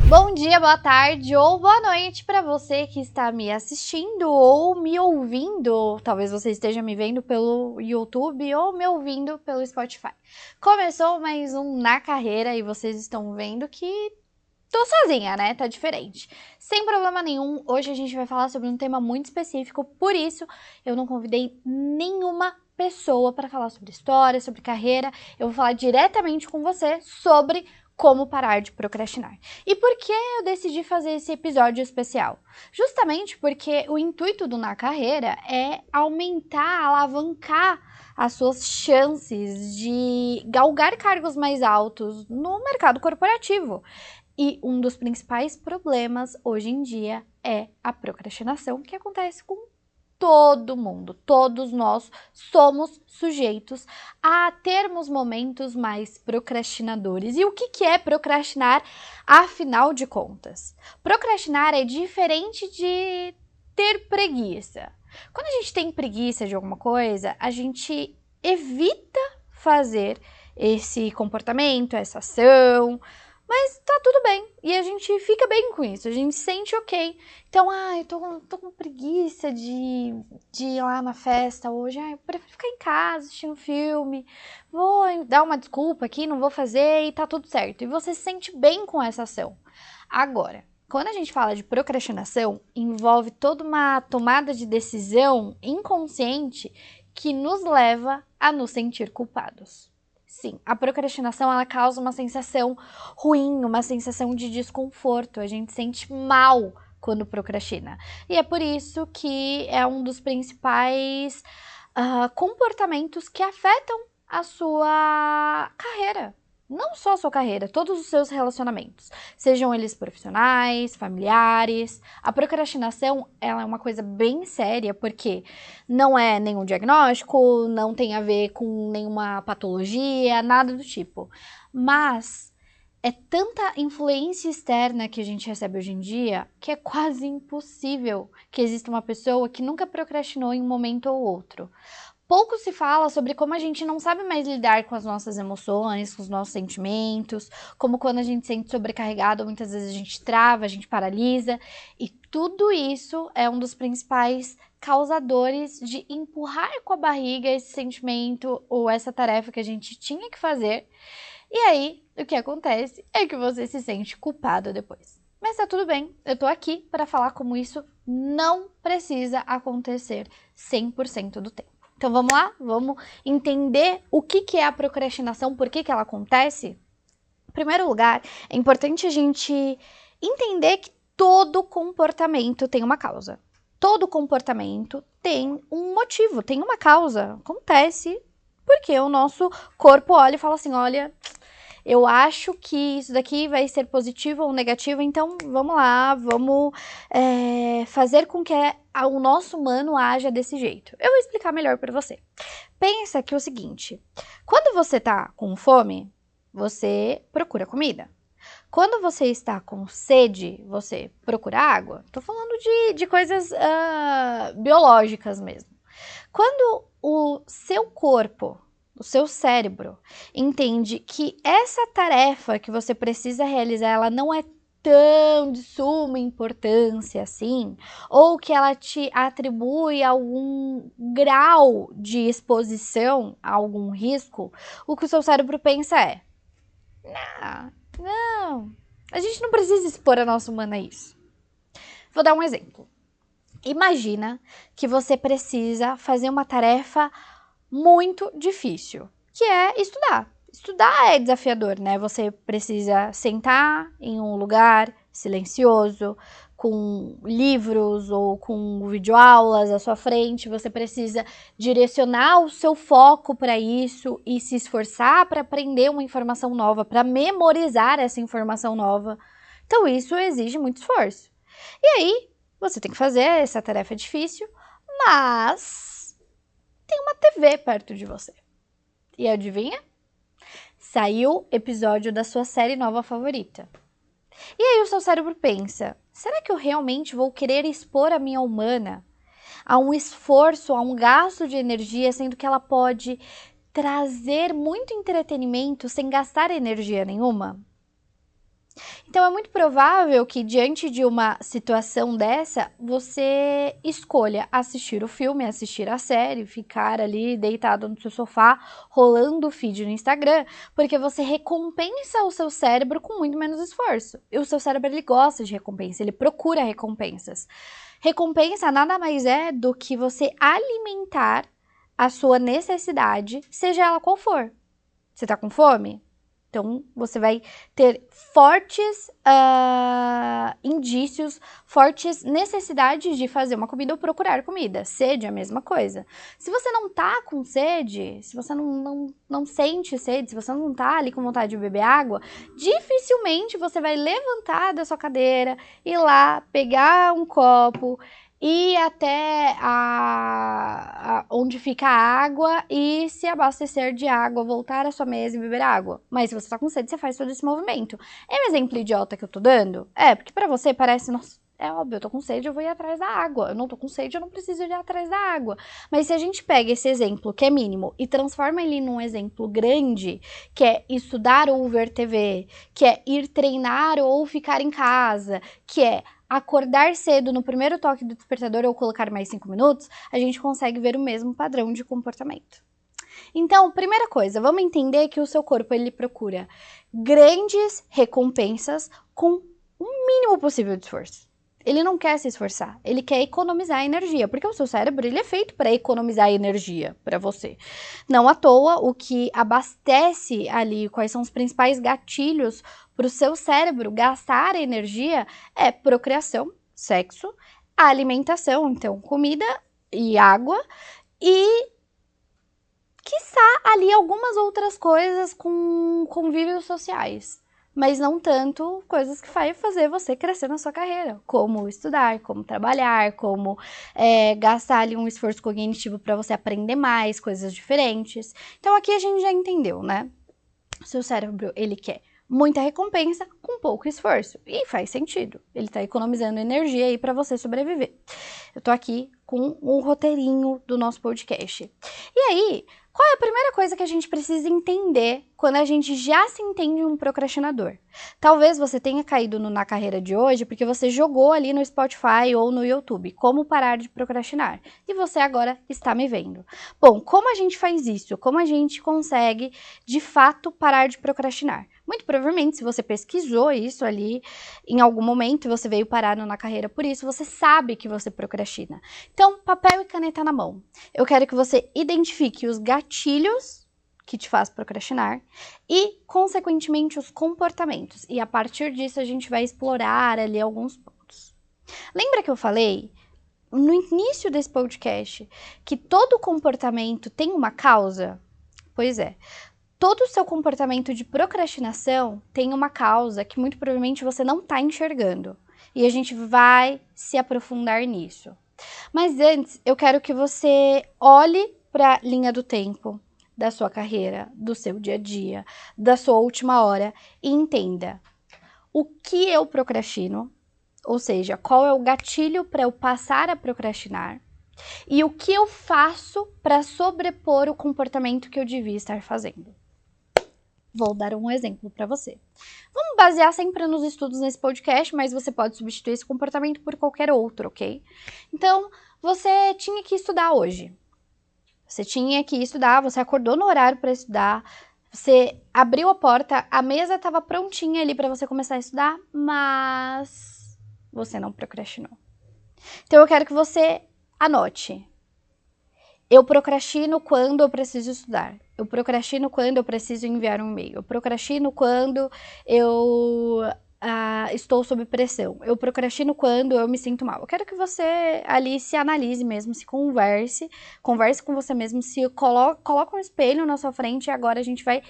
Bom dia, boa tarde ou boa noite para você que está me assistindo ou me ouvindo. Talvez você esteja me vendo pelo YouTube ou me ouvindo pelo Spotify. Começou mais um Na Carreira e vocês estão vendo que tô sozinha, né? Tá diferente. Sem problema nenhum, hoje a gente vai falar sobre um tema muito específico, por isso eu não convidei nenhuma pessoa para falar sobre história, sobre carreira. Eu vou falar diretamente com você sobre como parar de procrastinar. E por que eu decidi fazer esse episódio especial? Justamente porque o intuito do Na Carreira é aumentar, alavancar as suas chances de galgar cargos mais altos no mercado corporativo. E um dos principais problemas hoje em dia é a procrastinação, que acontece com todo mundo. Todos nós somos sujeitos a termos momentos mais procrastinadores. E o que é procrastinar, afinal de contas? Procrastinar é diferente de ter preguiça. Quando a gente tem preguiça de alguma coisa, a gente evita fazer esse comportamento, essa ação, mas tá tudo bem, e a gente fica bem com isso, a gente se sente ok. Então, eu tô com preguiça de ir lá na festa hoje, eu prefiro ficar em casa assistindo filme, vou dar uma desculpa aqui, não vou fazer e tá tudo certo. E você se sente bem com essa ação. Agora, quando a gente fala de procrastinação, envolve toda uma tomada de decisão inconsciente que nos leva a nos sentir culpados. Sim, a procrastinação ela causa uma sensação ruim, uma sensação de desconforto. A gente sente mal quando procrastina. E é por isso que é um dos principais comportamentos que afetam a sua carreira. Não só a sua carreira, todos os seus relacionamentos, sejam eles profissionais, familiares. A procrastinação ela é uma coisa bem séria, porque não é nenhum diagnóstico, não tem a ver com nenhuma patologia, nada do tipo. Mas é tanta influência externa que a gente recebe hoje em dia que é quase impossível que exista uma pessoa que nunca procrastinou em um momento ou outro. Pouco se fala sobre como a gente não sabe mais lidar com as nossas emoções, com os nossos sentimentos, como quando a gente se sente sobrecarregado, muitas vezes a gente trava, a gente paralisa, e tudo isso é um dos principais causadores de empurrar com a barriga esse sentimento ou essa tarefa que a gente tinha que fazer, e aí o que acontece é que você se sente culpado depois. Mas tá tudo bem, eu tô aqui para falar como isso não precisa acontecer 100% do tempo. Então vamos lá? Vamos entender o que é a procrastinação, por que ela acontece? Em primeiro lugar, é importante a gente entender que todo comportamento tem uma causa. Todo comportamento tem um motivo, tem uma causa. Acontece porque o nosso corpo olha e fala assim, olha, eu acho que isso daqui vai ser positivo ou negativo, então vamos lá, vamos fazer com que o nosso humano haja desse jeito. Eu vou explicar melhor para você. Pensa que é o seguinte, quando você tá com fome, você procura comida. Quando você está com sede, você procura água. Tô falando de coisas biológicas mesmo. Quando o seu corpo, o seu cérebro, entende que essa tarefa que você precisa realizar, ela não é tão de suma importância assim, ou que ela te atribui algum grau de exposição a algum risco, o que o seu cérebro pensa é, não, a gente não precisa expor a nossa humana a isso. Vou dar um exemplo. Imagina que você precisa fazer uma tarefa muito difícil, que é estudar. Estudar é desafiador, né? Você precisa sentar em um lugar silencioso, com livros ou com videoaulas à sua frente, você precisa direcionar o seu foco para isso e se esforçar para aprender uma informação nova, para memorizar essa informação nova. Então isso exige muito esforço. E aí, você tem que fazer essa tarefa difícil, mas tem uma TV perto de você. E adivinha? Saiu episódio da sua série nova favorita. E aí o seu cérebro pensa, será que eu realmente vou querer expor a minha humana a um esforço, a um gasto de energia, sendo que ela pode trazer muito entretenimento sem gastar energia nenhuma? Então é muito provável que diante de uma situação dessa, você escolha assistir o filme, assistir a série, ficar ali deitado no seu sofá, rolando o feed no Instagram, porque você recompensa o seu cérebro com muito menos esforço. E o seu cérebro, ele gosta de recompensa, ele procura recompensas. Recompensa nada mais é do que você alimentar a sua necessidade, seja ela qual for. Você tá com fome? Então, você vai ter fortes indícios, fortes necessidades de fazer uma comida ou procurar comida. Sede é a mesma coisa. Se você não tá com sede, se você não sente sede, se você não tá ali com vontade de beber água, dificilmente você vai levantar da sua cadeira, ir lá, pegar um copo, ir até onde fica a água e se abastecer de água, voltar à sua mesa e beber água. Mas se você tá com sede, você faz todo esse movimento. É um exemplo idiota que eu tô dando? É, porque pra você parece, nossa, é óbvio, eu tô com sede, eu vou ir atrás da água. Eu não tô com sede, eu não preciso ir atrás da água. Mas se a gente pega esse exemplo, que é mínimo, e transforma ele num exemplo grande, que é estudar ou ver TV, que é ir treinar ou ficar em casa, que é acordar cedo no primeiro toque do despertador ou colocar mais 5 minutos, a gente consegue ver o mesmo padrão de comportamento. Então, primeira coisa, vamos entender que o seu corpo ele procura grandes recompensas com o mínimo possível de esforço. Ele não quer se esforçar, ele quer economizar energia, porque o seu cérebro ele é feito para economizar energia para você. Não à toa, o que abastece ali, quais são os principais gatilhos para o seu cérebro gastar energia é procriação, sexo, alimentação, então comida e água, e quiçá ali algumas outras coisas com convívios sociais. Mas não tanto coisas que vai fazer você crescer na sua carreira, como estudar, como trabalhar, como gastar ali um esforço cognitivo para você aprender mais, coisas diferentes. Então aqui a gente já entendeu, né? O seu cérebro, ele quer muita recompensa com pouco esforço. E faz sentido. Ele está economizando energia aí para você sobreviver. Eu tô aqui com o roteirinho do nosso podcast. E aí, qual é a primeira coisa que a gente precisa entender quando a gente já se entende um procrastinador? Talvez você tenha caído na carreira de hoje porque você jogou ali no Spotify ou no YouTube como parar de procrastinar. E você agora está me vendo. Bom, como a gente faz isso? Como a gente consegue, de fato, parar de procrastinar? Muito provavelmente, se você pesquisou isso ali em algum momento e você veio parar na carreira por isso, você sabe que você procrastina. Então, papel e caneta na mão. Eu quero que você identifique os gatilhos que te faz procrastinar e, consequentemente, os comportamentos. E a partir disso, a gente vai explorar ali alguns pontos. Lembra que eu falei no início desse podcast que todo comportamento tem uma causa? Pois é. Todo o seu comportamento de procrastinação tem uma causa que muito provavelmente você não está enxergando. E a gente vai se aprofundar nisso. Mas antes, eu quero que você olhe para a linha do tempo da sua carreira, do seu dia a dia, da sua última hora e entenda o que eu procrastino, ou seja, qual é o gatilho para eu passar a procrastinar e o que eu faço para sobrepor o comportamento que eu devia estar fazendo. Vou dar um exemplo para você. Vamos basear sempre nos estudos nesse podcast, mas você pode substituir esse comportamento por qualquer outro, ok? Então, você tinha que estudar hoje. Você tinha que estudar, você acordou no horário para estudar, você abriu a porta, a mesa estava prontinha ali para você começar a estudar, mas você não procrastinou. Então, eu quero que você anote. Eu procrastino quando eu preciso estudar. Eu procrastino quando eu preciso enviar um e-mail. Eu procrastino quando eu estou sob pressão. Eu procrastino quando eu me sinto mal. Eu quero que você ali se analise mesmo, se converse com você mesmo, se coloca um espelho na sua frente e agora a gente vai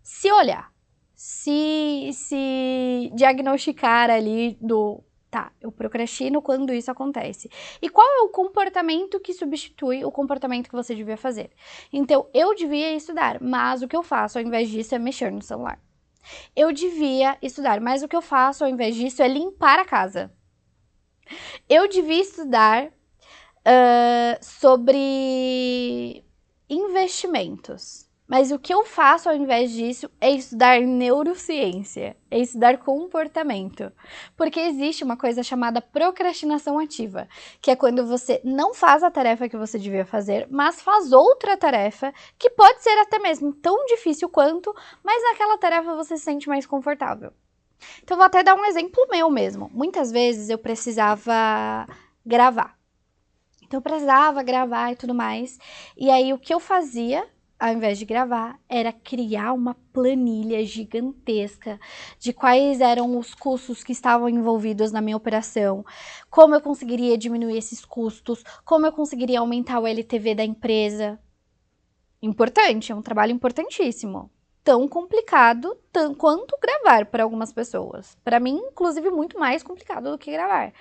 se olhar, se diagnosticar ali do... Tá, eu procrastino quando isso acontece. E qual é o comportamento que substitui o comportamento que você devia fazer? Então, eu devia estudar, mas o que eu faço ao invés disso é mexer no celular. Eu devia estudar, mas o que eu faço ao invés disso é limpar a casa. Eu devia estudar sobre investimentos. Mas o que eu faço ao invés disso é estudar neurociência, é estudar comportamento. Porque existe uma coisa chamada procrastinação ativa, que é quando você não faz a tarefa que você devia fazer, mas faz outra tarefa que pode ser até mesmo tão difícil quanto, mas naquela tarefa você se sente mais confortável. Então, vou até dar um exemplo meu mesmo. Muitas vezes eu precisava gravar. Então, eu precisava gravar e tudo mais. E aí, o que eu fazia, ao invés de gravar, era criar uma planilha gigantesca de quais eram os custos que estavam envolvidos na minha operação, como eu conseguiria diminuir esses custos, como eu conseguiria aumentar o LTV da empresa. Importante, é um trabalho importantíssimo. Tão complicado quanto gravar para algumas pessoas. Para mim, inclusive, muito mais complicado do que gravar.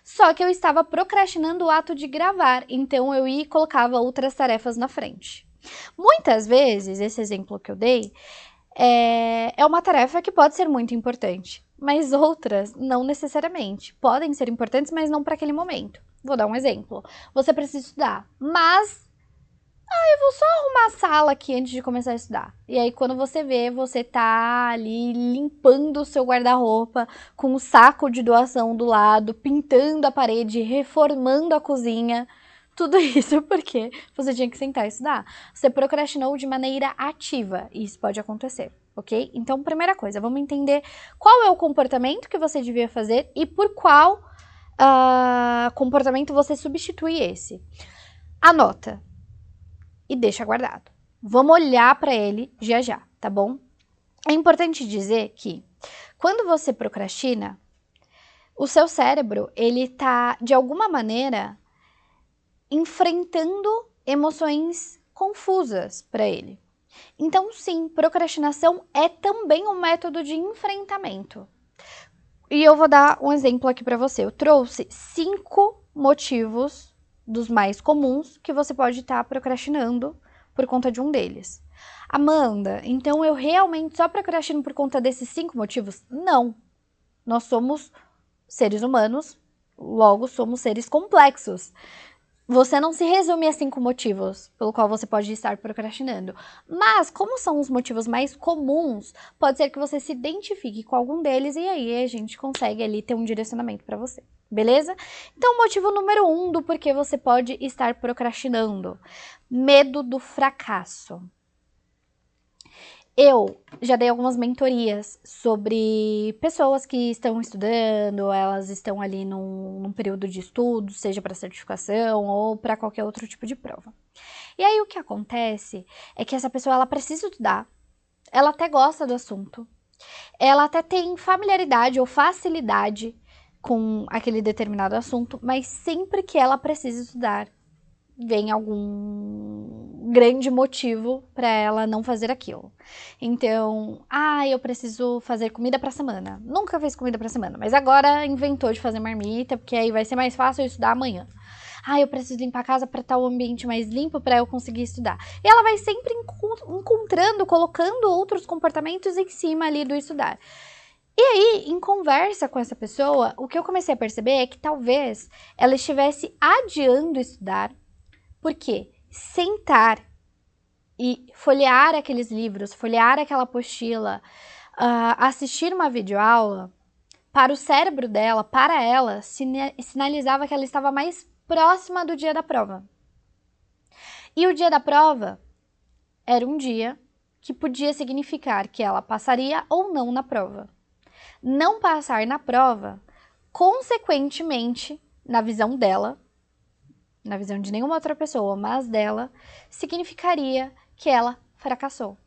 Só que eu estava procrastinando o ato de gravar, então eu ia e colocava outras tarefas na frente. Muitas vezes, esse exemplo que eu dei, é uma tarefa que pode ser muito importante, mas outras não necessariamente. Podem ser importantes, mas não para aquele momento. Vou dar um exemplo. Você precisa estudar, mas eu vou só arrumar a sala aqui antes de começar a estudar. E aí, quando você vê, você tá ali limpando o seu guarda-roupa, com o saco de doação do lado, pintando a parede, reformando a cozinha. Tudo isso porque você tinha que sentar e estudar. Você procrastinou de maneira ativa, e isso pode acontecer, ok? Então, primeira coisa, vamos entender qual é o comportamento que você devia fazer e por qual comportamento você substitui esse. Anota e deixa guardado. Vamos olhar para ele já já, tá bom? É importante dizer que quando você procrastina, o seu cérebro, ele tá, de alguma maneira, enfrentando emoções confusas para ele. Então, sim, procrastinação é também um método de enfrentamento. E eu vou dar um exemplo aqui para você. Eu trouxe 5 motivos dos mais comuns que você pode estar procrastinando por conta de um deles. Amanda, então eu realmente só procrastino por conta desses 5 motivos? Não. Nós somos seres humanos, logo somos seres complexos. Você não se resume a 5 motivos pelo qual você pode estar procrastinando. Mas, como são os motivos mais comuns, pode ser que você se identifique com algum deles e aí a gente consegue ali ter um direcionamento para você. Beleza? Então, motivo número 1 do porquê você pode estar procrastinando. Medo do fracasso. Eu já dei algumas mentorias sobre pessoas que estão estudando, elas estão ali num período de estudo, seja para certificação ou para qualquer outro tipo de prova. E aí o que acontece é que essa pessoa ela precisa estudar, ela até gosta do assunto, ela até tem familiaridade ou facilidade com aquele determinado assunto, mas sempre que ela precisa estudar, vem algum grande motivo para ela não fazer aquilo. Então, eu preciso fazer comida para semana. Nunca fez comida para semana, mas agora inventou de fazer marmita, porque aí vai ser mais fácil eu estudar amanhã. Eu preciso limpar a casa para estar o ambiente mais limpo para eu conseguir estudar. E ela vai sempre encontrando, colocando outros comportamentos em cima ali do estudar. E aí, em conversa com essa pessoa, o que eu comecei a perceber é que talvez ela estivesse adiando estudar. Porque sentar e folhear aqueles livros, folhear aquela apostila, assistir uma videoaula, para o cérebro dela, para ela, sinalizava que ela estava mais próxima do dia da prova. E o dia da prova era um dia que podia significar que ela passaria ou não na prova. Não passar na prova, consequentemente, na visão dela, na visão de nenhuma outra pessoa, mas dela, significaria que ela fracassou.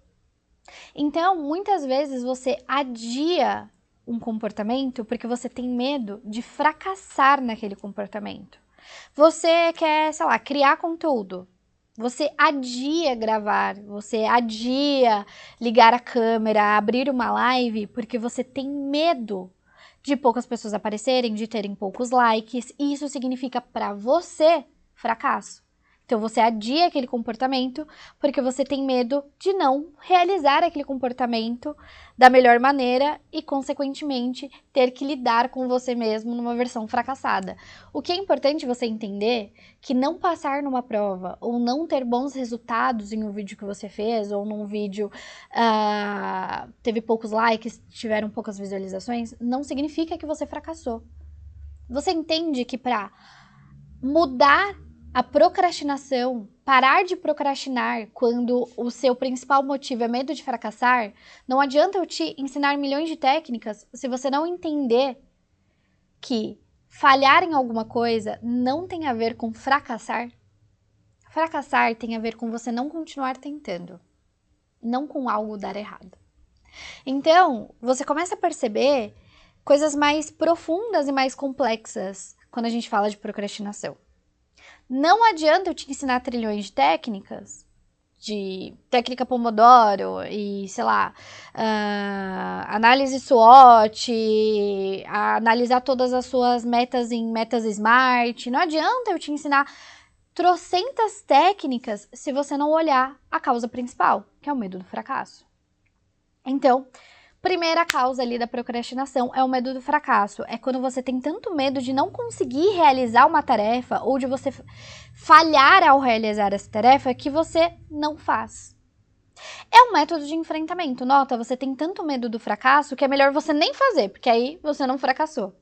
Então, muitas vezes você adia um comportamento porque você tem medo de fracassar naquele comportamento. Você quer, sei lá, criar conteúdo. Você adia gravar, você adia ligar a câmera, abrir uma live, porque você tem medo de poucas pessoas aparecerem, de terem poucos likes. E isso significa para você fracasso. Então você adia aquele comportamento porque você tem medo de não realizar aquele comportamento da melhor maneira e, consequentemente, ter que lidar com você mesmo numa versão fracassada. O que é importante você entender que não passar numa prova ou não ter bons resultados em um vídeo que você fez ou num vídeo teve poucos likes, tiveram poucas visualizações, não significa que você fracassou. Você entende que para mudar a procrastinação, parar de procrastinar quando o seu principal motivo é medo de fracassar, não adianta eu te ensinar milhões de técnicas se você não entender que falhar em alguma coisa não tem a ver com fracassar. Fracassar tem a ver com você não continuar tentando, não com algo dar errado. Então, você começa a perceber coisas mais profundas e mais complexas quando a gente fala de procrastinação. Não adianta eu te ensinar trilhões de técnicas, de técnica Pomodoro e, sei lá, análise SWOT, analisar todas as suas metas em metas SMART. Não adianta eu te ensinar trocentas técnicas se você não olhar a causa principal, que é o medo do fracasso. Então, primeira causa ali da procrastinação é o medo do fracasso. É quando você tem tanto medo de não conseguir realizar uma tarefa ou de você falhar ao realizar essa tarefa que você não faz. É um método de enfrentamento. Nota, você tem tanto medo do fracasso que é melhor você nem fazer, porque aí você não fracassou.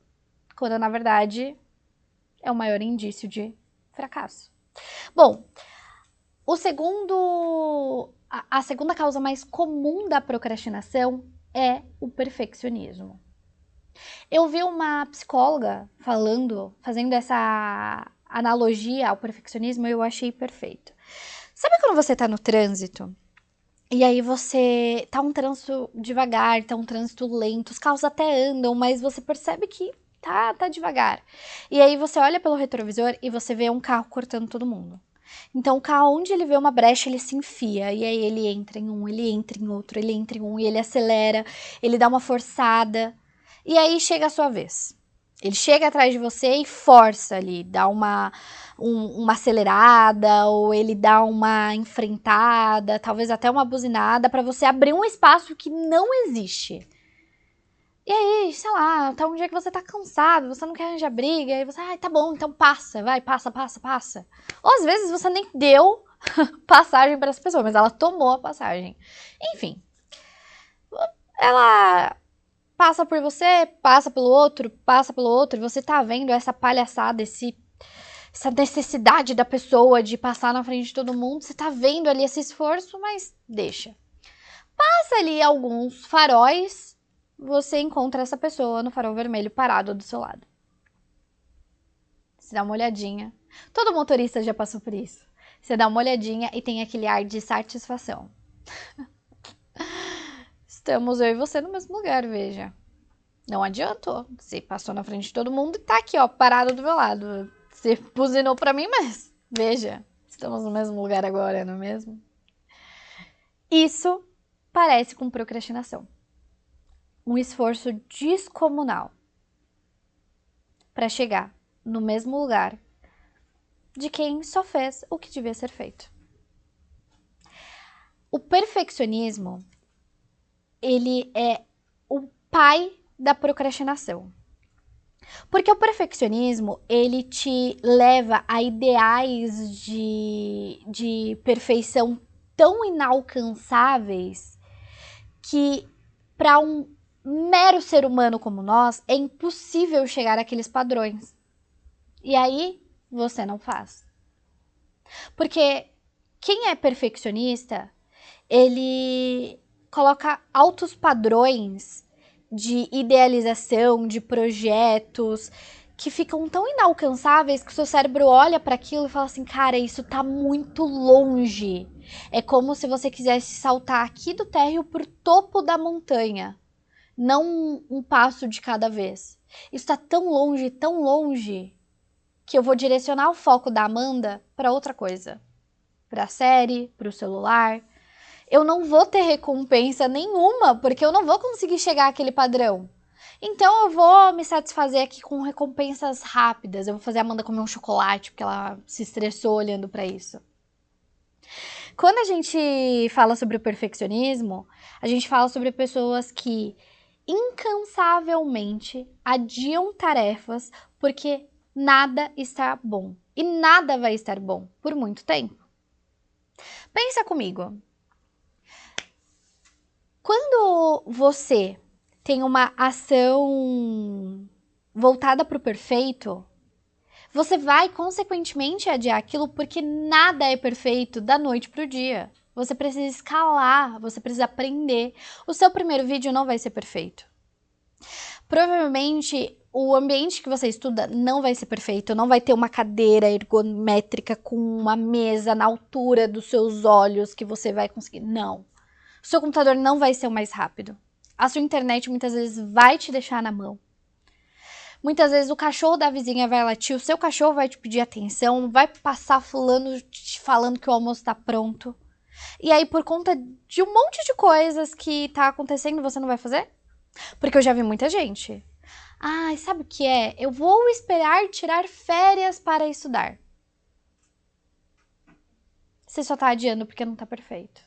Quando, na verdade, é o maior indício de fracasso. Bom, a segunda causa mais comum da procrastinação é o perfeccionismo. Eu vi uma psicóloga fazendo essa analogia ao perfeccionismo e eu achei perfeito. Sabe quando você tá no trânsito e aí você tá um trânsito devagar, tá um trânsito lento, os carros até andam, mas você percebe que tá devagar. E aí você olha pelo retrovisor e você vê um carro cortando todo mundo. Então, o carro, onde ele vê uma brecha, ele se enfia. E aí ele entra em um, ele entra em outro, ele entra em um, e ele acelera, ele dá uma forçada. E aí chega a sua vez. Ele chega atrás de você e força ali, dá uma acelerada, ou ele dá uma enfrentada, talvez até uma buzinada, para você abrir um espaço que não existe. E aí, sei lá, tá um dia que você tá cansado, você não quer arranjar briga, e você, tá bom, então passa, vai, passa. Ou às vezes você nem deu passagem para essa pessoa, mas ela tomou a passagem. Enfim, ela passa por você, passa pelo outro, e você tá vendo essa palhaçada, essa necessidade da pessoa de passar na frente de todo mundo, você tá vendo ali esse esforço, mas deixa. Passa ali alguns faróis, você encontra essa pessoa no farol vermelho parado do seu lado. Você dá uma olhadinha. Todo motorista já passou por isso. Você dá uma olhadinha e tem aquele ar de satisfação. Estamos eu e você no mesmo lugar, veja. Não adiantou. Você passou na frente de todo mundo e tá aqui, ó, parado do meu lado. Você buzinou pra mim, mas veja, estamos no mesmo lugar agora, não é mesmo? Isso parece com procrastinação. Um esforço descomunal para chegar no mesmo lugar de quem só fez o que devia ser feito. O perfeccionismo, ele é o pai da procrastinação. Porque o perfeccionismo, ele te leva a ideais de perfeição tão inalcançáveis que para um mero ser humano como nós, é impossível chegar àqueles padrões. E aí, você não faz. Porque quem é perfeccionista, ele coloca altos padrões de idealização, de projetos, que ficam tão inalcançáveis que o seu cérebro olha para aquilo e fala assim, cara, isso tá muito longe. É como se você quisesse saltar aqui do térreo pro topo da montanha. Não um passo de cada vez. Isso tá tão longe, que eu vou direcionar o foco da Amanda para outra coisa. Para a série, para o celular. Eu não vou ter recompensa nenhuma, porque eu não vou conseguir chegar àquele padrão. Então eu vou me satisfazer aqui com recompensas rápidas. Eu vou fazer a Amanda comer um chocolate, porque ela se estressou olhando pra isso. Quando a gente fala sobre o perfeccionismo, a gente fala sobre pessoas que incansavelmente adiam tarefas porque nada está bom. E nada vai estar bom por muito tempo. Pensa comigo. Quando você tem uma ação voltada para o perfeito, você vai, consequentemente, adiar aquilo porque nada é perfeito da noite para o dia. Você precisa escalar, você precisa aprender. O seu primeiro vídeo não vai ser perfeito. Provavelmente, o ambiente que você estuda não vai ser perfeito, não vai ter uma cadeira ergométrica com uma mesa na altura dos seus olhos que você vai conseguir. Não. O seu computador não vai ser o mais rápido. A sua internet muitas vezes vai te deixar na mão. Muitas vezes o cachorro da vizinha vai latir, o seu cachorro vai te pedir atenção, vai passar fulano te falando que o almoço está pronto. E aí, por conta de um monte de coisas que tá acontecendo, você não vai fazer? Porque eu já vi muita gente. Ai, sabe o que é? Eu vou esperar tirar férias para estudar. Você só tá adiando porque não tá perfeito.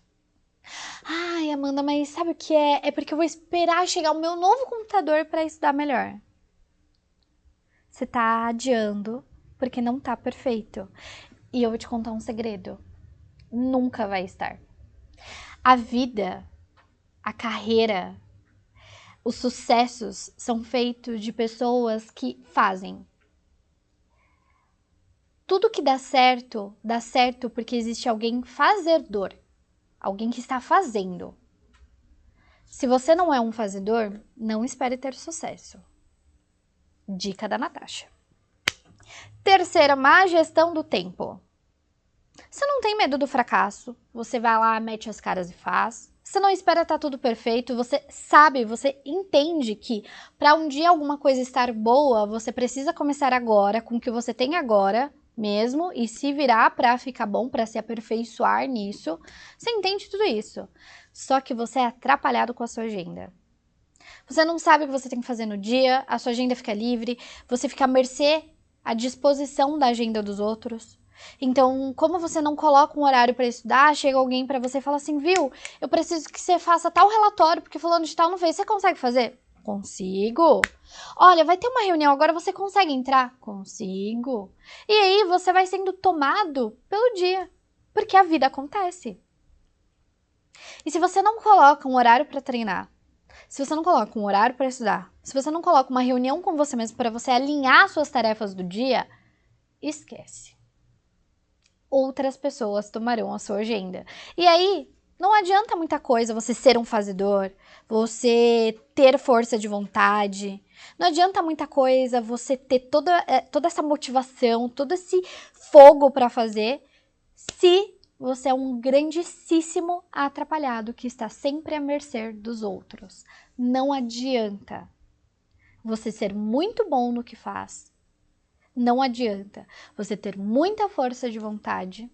Ai, Amanda, mas sabe o que é? É porque eu vou esperar chegar o meu novo computador para estudar melhor. Você tá adiando porque não tá perfeito. E eu vou te contar um segredo. Nunca vai estar. A vida, a carreira, os sucessos são feitos de pessoas que fazem. Tudo que dá certo porque existe alguém fazedor. Alguém que está fazendo. Se você não é um fazedor, não espere ter sucesso. Dica da Natasha. Terceira, má gestão do tempo. Você não tem medo do fracasso, você vai lá, mete as caras e faz. Você não espera estar tudo perfeito, você sabe, você entende que para um dia alguma coisa estar boa, você precisa começar agora, com o que você tem agora mesmo, e se virar para ficar bom, para se aperfeiçoar nisso. Você entende tudo isso. Só que você é atrapalhado com a sua agenda. Você não sabe o que você tem que fazer no dia, a sua agenda fica livre, você fica à mercê, à disposição da agenda dos outros. Então, como você não coloca um horário para estudar, chega alguém para você e fala assim, viu, eu preciso que você faça tal relatório, porque fulano de tal não fez, você consegue fazer? Consigo. Olha, vai ter uma reunião agora, você consegue entrar? Consigo. E aí, você vai sendo tomado pelo dia, porque a vida acontece. E se você não coloca um horário para treinar, se você não coloca um horário para estudar, se você não coloca uma reunião com você mesmo para você alinhar suas tarefas do dia, esquece. Outras pessoas tomarão a sua agenda. E aí, não adianta muita coisa você ser um fazedor, você ter força de vontade. Não adianta muita coisa você ter toda essa motivação, todo esse fogo para fazer, se você é um grandíssimo atrapalhado que está sempre à mercê dos outros. Não adianta você ser muito bom no que faz. Não adianta você ter muita força de vontade,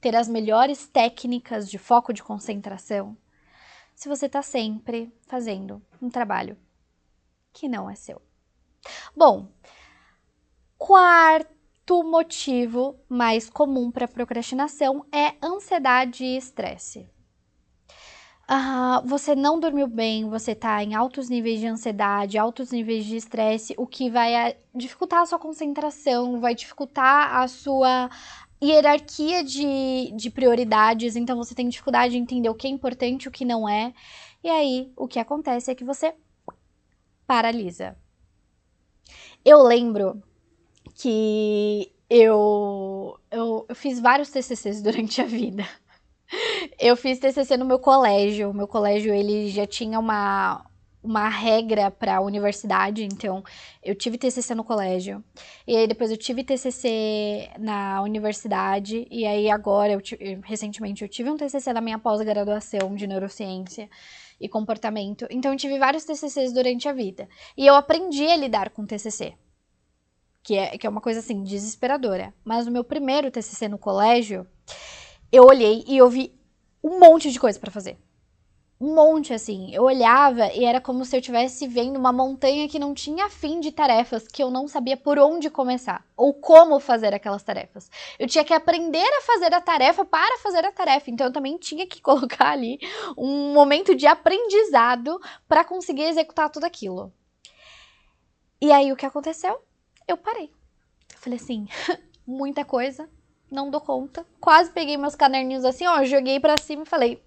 ter as melhores técnicas de foco de concentração, se você está sempre fazendo um trabalho que não é seu. Bom, quarto motivo mais comum para procrastinação é ansiedade e estresse. Você não dormiu bem, você tá em altos níveis de ansiedade, altos níveis de estresse, o que vai dificultar a sua concentração, vai dificultar a sua hierarquia de prioridades, então você tem dificuldade de entender o que é importante e o que não é. E aí, o que acontece é que você paralisa. Eu lembro que eu fiz vários TCCs durante a vida. Eu fiz TCC no meu colégio. O meu colégio, ele já tinha uma regra para a universidade, então eu tive TCC no colégio. E aí depois eu tive TCC na universidade. E aí agora, recentemente, eu tive um TCC na minha pós-graduação de neurociência e comportamento. Então eu tive vários TCCs durante a vida. E eu aprendi a lidar com TCC. Que é uma coisa assim, desesperadora. Mas no meu primeiro TCC no colégio, eu olhei e eu vi um monte de coisa pra fazer. Um monte, assim. Eu olhava e era como se eu estivesse vendo uma montanha que não tinha fim de tarefas, que eu não sabia por onde começar, ou como fazer aquelas tarefas. Eu tinha que aprender a fazer a tarefa para fazer a tarefa, então eu também tinha que colocar ali um momento de aprendizado para conseguir executar tudo aquilo. E aí, o que aconteceu? Eu parei. Eu falei assim, muita coisa, não dou conta. Quase peguei meus caderninhos assim, ó, joguei pra cima e falei,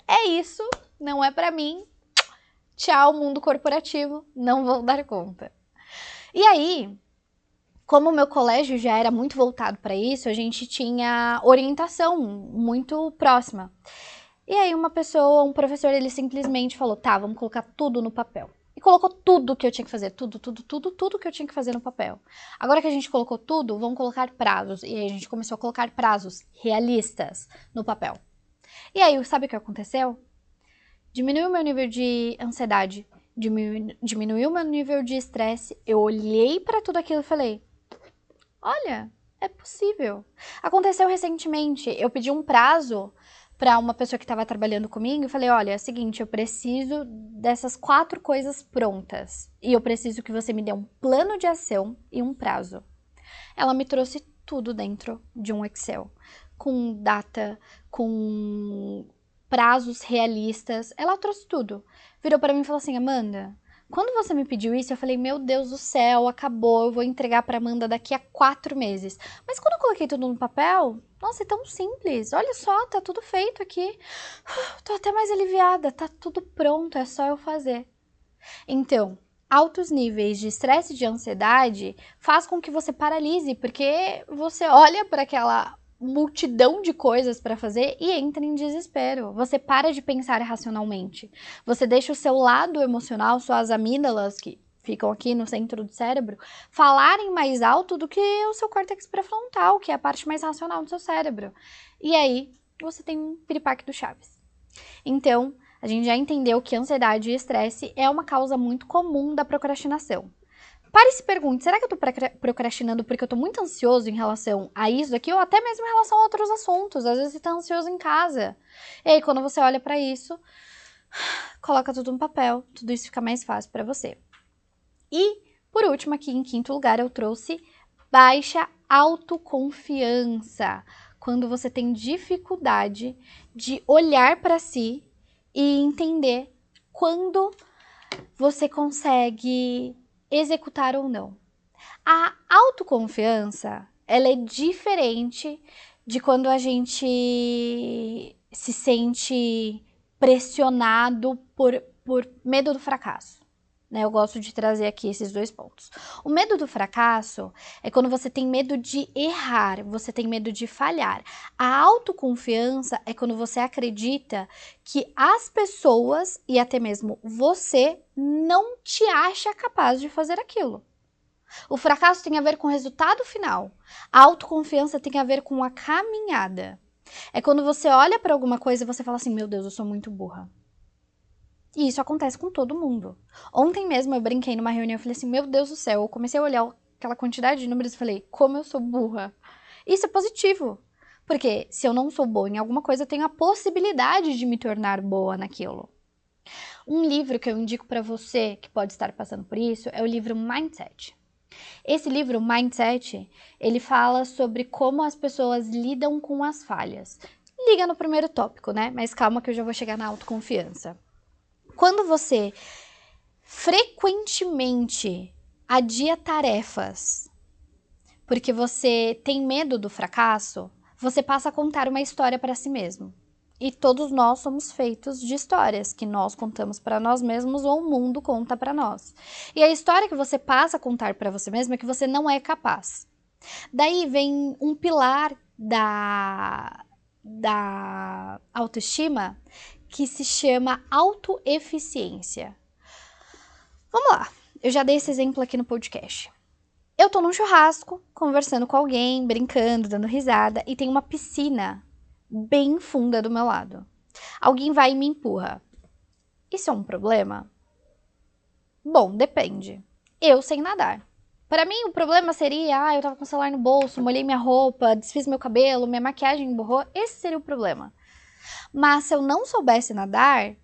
é isso, não é pra mim. Tchau, mundo corporativo, não vou dar conta. E aí, como o meu colégio já era muito voltado para isso, a gente tinha orientação muito próxima. E aí um professor, ele simplesmente falou, tá, vamos colocar tudo no papel. E colocou tudo que eu tinha que fazer, tudo que eu tinha que fazer no papel. Agora que a gente colocou tudo, vamos colocar prazos. E aí a gente começou a colocar prazos realistas no papel. E aí, sabe o que aconteceu? Diminuiu meu nível de ansiedade, diminuiu meu nível de estresse. Eu olhei para tudo aquilo e falei, olha, é possível. Aconteceu recentemente, eu pedi um prazo para uma pessoa que estava trabalhando comigo e falei, olha, é o seguinte, eu preciso dessas 4 coisas prontas e eu preciso que você me dê um plano de ação e um prazo. Ela me trouxe tudo dentro de um Excel, com data, com prazos realistas, ela trouxe tudo. Virou para mim e falou assim, Amanda, quando você me pediu isso, eu falei, meu Deus do céu, acabou, eu vou entregar para Amanda daqui a 4 meses. Mas quando eu coloquei tudo no papel, nossa, é tão simples, olha só, tá tudo feito aqui. Tô até mais aliviada, tá tudo pronto, é só eu fazer. Então, altos níveis de estresse e de ansiedade faz com que você paralise, porque você olha para aquela multidão de coisas para fazer e entra em desespero. Você para de pensar racionalmente. Você deixa o seu lado emocional, suas amígdalas, que ficam aqui no centro do cérebro, falarem mais alto do que o seu córtex pré-frontal, que é a parte mais racional do seu cérebro. E aí, você tem um piripaque do Chaves. Então, a gente já entendeu que ansiedade e estresse é uma causa muito comum da procrastinação. Pare e se pergunte, será que eu tô procrastinando porque eu tô muito ansioso em relação a isso aqui ou até mesmo em relação a outros assuntos? Às vezes você tá ansioso em casa. E aí, quando você olha para isso, coloca tudo no papel, tudo isso fica mais fácil para você. E, por último, aqui em quinto lugar, eu trouxe baixa autoconfiança. Quando você tem dificuldade de olhar para si e entender quando você consegue executar ou não. A autoconfiança, ela é diferente de quando a gente se sente pressionado por medo do fracasso. Né? Eu gosto de trazer aqui esses 2 pontos. O medo do fracasso é quando você tem medo de errar, você tem medo de falhar. A autoconfiança é quando você acredita que as pessoas e até mesmo você não te acha capaz de fazer aquilo. O fracasso tem a ver com o resultado final. A autoconfiança tem a ver com a caminhada. É quando você olha para alguma coisa e você fala assim, meu Deus, eu sou muito burra. E isso acontece com todo mundo. Ontem mesmo eu brinquei numa reunião e falei assim, meu Deus do céu, eu comecei a olhar aquela quantidade de números e falei, como eu sou burra. Isso é positivo, porque se eu não sou boa em alguma coisa, eu tenho a possibilidade de me tornar boa naquilo. Um livro que eu indico para você que pode estar passando por isso é o livro Mindset. Esse livro, Mindset, ele fala sobre como as pessoas lidam com as falhas. Liga no primeiro tópico, né? Mas calma que eu já vou chegar na autoconfiança. Quando você frequentemente adia tarefas porque você tem medo do fracasso, você passa a contar uma história para si mesmo. E todos nós somos feitos de histórias que nós contamos para nós mesmos ou o mundo conta para nós. E a história que você passa a contar para você mesmo é que você não é capaz. Daí vem um pilar da autoestima que se chama autoeficiência. Vamos lá, eu já dei esse exemplo aqui no podcast. Eu tô num churrasco, conversando com alguém, brincando, dando risada, e tem uma piscina bem funda do meu lado. Alguém vai e me empurra. Isso é um problema? Bom, depende. Eu sei nadar. Para mim, o problema seria, eu tava com o celular no bolso, molhei minha roupa, desfiz meu cabelo, minha maquiagem borrou. Esse seria o problema. Mas se eu não soubesse nadar,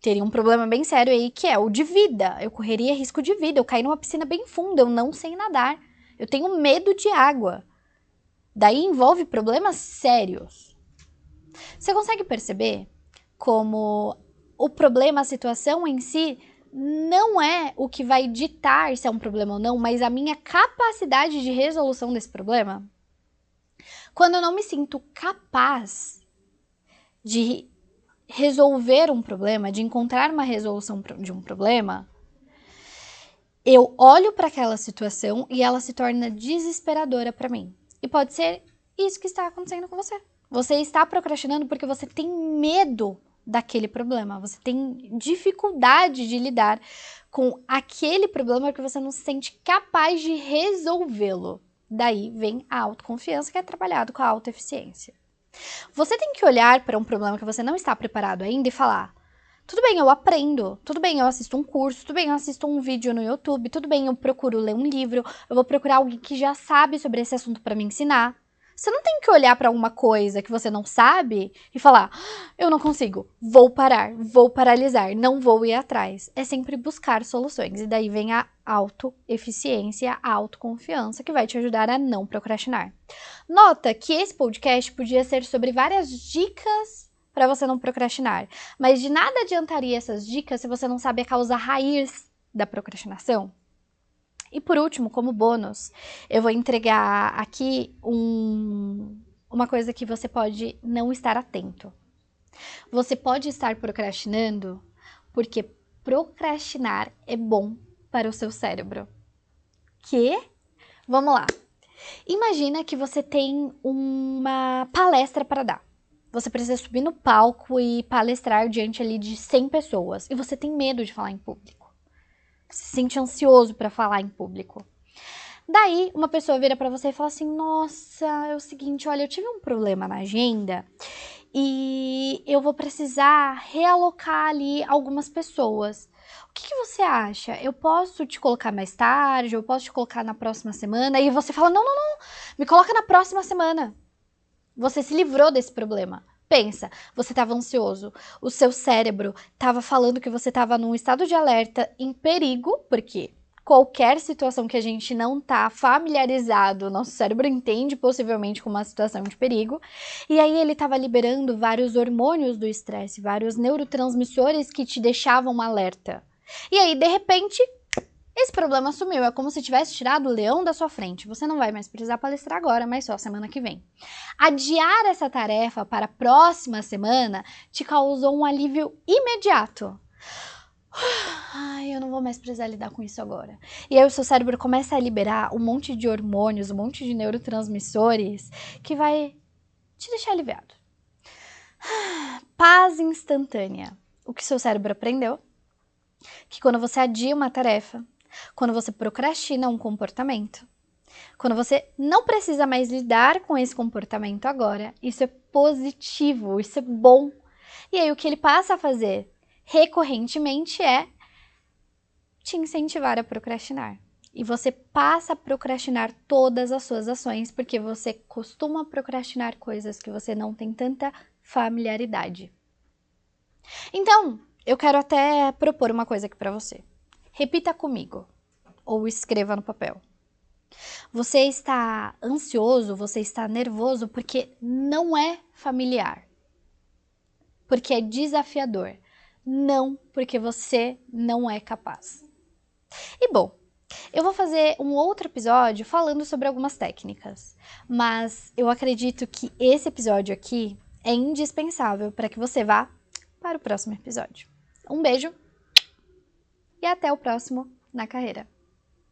teria um problema bem sério aí, que é o de vida. Eu correria risco de vida, eu caí numa piscina bem funda, eu não sei nadar. Eu tenho medo de água. Daí envolve problemas sérios. Você consegue perceber como o problema, a situação em si, não é o que vai ditar se é um problema ou não, mas a minha capacidade de resolução desse problema? Quando eu não me sinto capaz de resolver um problema, de encontrar uma resolução de um problema, eu olho para aquela situação e ela se torna desesperadora para mim. E pode ser isso que está acontecendo com você. Você está procrastinando porque você tem medo daquele problema. Você tem dificuldade de lidar com aquele problema que você não se sente capaz de resolvê-lo. Daí vem a autoconfiança, que é trabalhado com a autoeficiência. Você tem que olhar para um problema que você não está preparado ainda e falar: tudo bem, eu aprendo, tudo bem, eu assisto um curso, tudo bem, eu assisto um vídeo no YouTube, tudo bem, eu procuro ler um livro, eu vou procurar alguém que já sabe sobre esse assunto para me ensinar. Você não tem que olhar para alguma coisa que você não sabe e falar: eu não consigo, vou parar, vou paralisar, não vou ir atrás. É sempre buscar soluções. E daí vem a autoeficiência, a autoconfiança, que vai te ajudar a não procrastinar. Nota que esse podcast podia ser sobre várias dicas para você não procrastinar, mas de nada adiantaria essas dicas se você não sabe a causa raiz da procrastinação. E por último, como bônus, eu vou entregar aqui uma coisa que você pode não estar atento. Você pode estar procrastinando porque procrastinar é bom para o seu cérebro. Que? Vamos lá. Imagina que você tem uma palestra para dar. Você precisa subir no palco e palestrar diante ali de 100 pessoas. E você tem medo de falar em público. Se sente ansioso para falar em público. Daí, uma pessoa vira para você e fala assim: nossa, é o seguinte, olha, eu tive um problema na agenda e eu vou precisar realocar ali algumas pessoas. O que você acha? Eu posso te colocar mais tarde? Eu posso te colocar na próxima semana? E você fala: não, me coloca na próxima semana. Você se livrou desse problema. Pensa, você estava ansioso, o seu cérebro estava falando que você estava num estado de alerta em perigo, porque qualquer situação que a gente não está familiarizado, nosso cérebro entende possivelmente como uma situação de perigo, e aí ele estava liberando vários hormônios do estresse, vários neurotransmissores que te deixavam alerta. E aí, de repente, esse problema sumiu, é como se tivesse tirado o leão da sua frente. Você não vai mais precisar palestrar agora, mas só semana que vem. Adiar essa tarefa para a próxima semana te causou um alívio imediato. Ai, eu não vou mais precisar lidar com isso agora. E aí o seu cérebro começa a liberar um monte de hormônios, um monte de neurotransmissores que vai te deixar aliviado. Paz instantânea. O que seu cérebro aprendeu? Que quando você adia uma tarefa, quando você procrastina um comportamento, quando você não precisa mais lidar com esse comportamento agora, isso é positivo, isso é bom. E aí o que ele passa a fazer recorrentemente é te incentivar a procrastinar. E você passa a procrastinar todas as suas ações, porque você costuma procrastinar coisas que você não tem tanta familiaridade. Então, eu quero até propor uma coisa aqui para você. Repita comigo, ou escreva no papel. Você está ansioso, você está nervoso porque não é familiar. Porque é desafiador. Não porque você não é capaz. E bom, eu vou fazer um outro episódio falando sobre algumas técnicas. Mas eu acredito que esse episódio aqui é indispensável para que você vá para o próximo episódio. Um beijo e até o próximo Na Carreira.